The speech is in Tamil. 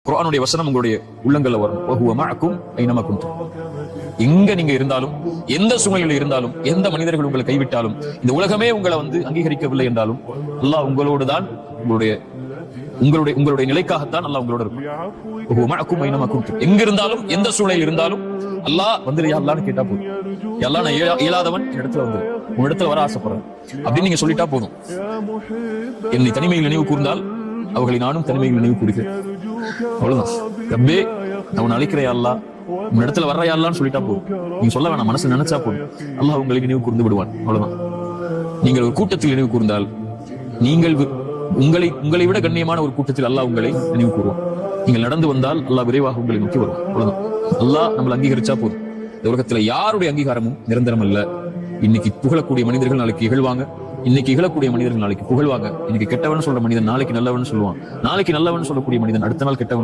குர்ஆனுடைய வசனம் உங்களுடைய உள்ளங்கள்ல வரும். வஹுவ மஅக்கும் ஐனமா குன்தும். எங்க நீங்க இருந்தாலும், எந்த சூழ்நிலையில் இருந்தாலும், எந்த மனிதர்கள் உங்களை கைவிட்டாலும், இந்த உலகமே உங்களை அங்கீகரிக்கவில்லை என்றாலும், அல்லாஹ் உங்களோடு தான், உங்களுடைய நிலைக்காகத்தான் அல்லாஹ் உங்களோட இருக்கும். வஹுவ மஅக்கும் ஐனமா குன்தும். எங்க இருந்தாலும், எந்த சூழ்நிலையில் இருந்தாலும் அல்லாஹ் வந்துரு யா அல்லாஹ்னு கேட்டா போதும். யா அல்லாஹ் நான் இயலாதவன், இந்த இடத்துல வந்துரு, உங்க இடத்துல வர ஆசைப்படுறேன் அப்படின்னு நீங்க சொல்லிட்டா போதும். என்னை தனிமையில் நினைவு கூர்ந்தால் அவர்களை நானும் தனிமையில் நினைவு கூறுகிறேன். அவ்வளவுதான். ரப்பே நான் உன்னை அழைக்கிறேன் அல்லாஹ், உன் இடத்துல வர்றையா அல்லான்னு சொல்லிட்டா போதும். நீங்க சொல்ல வேணாம், மனசு நினைச்சா போதும், அல்லாஹ் உங்களுக்கு நினைவு கூர்ந்து விடுவான். அவ்வளவுதான். நீங்கள் ஒரு கூட்டத்தில் நினைவு கூர்ந்தால், நீங்கள் உங்களை விட கண்ணியமான ஒரு கூட்டத்தில் அல்லாஹ் உங்களை நினைவு கூறுவான். நீங்கள் நடந்து வந்தால் அல்லாஹ் விரைவாக உங்களை நோக்கி வரும். அவ்வளவுதான். அல்லாஹ் நம்மளை அங்கீகரிச்சா போதும். இந்த உலகத்துல யாருடைய அங்கீகாரமும் நிரந்தரம் அல்ல. இன்னைக்கு புகழக்கூடிய மனிதர்கள் நாளைக்கு இகழ்வாங்க, இன்னைக்கு இகழக்கூடிய மனிதர்கள் நாளைக்கு புகழ்வாங்க. இன்னைக்கு கெட்டவன் சொல்ற மனிதன் நாளைக்கு நல்லவன் சொல்லுவான், நாளைக்கு நல்லவன் சொல்லக்கூடிய மனிதன் அடுத்த நாள் கெட்டவன்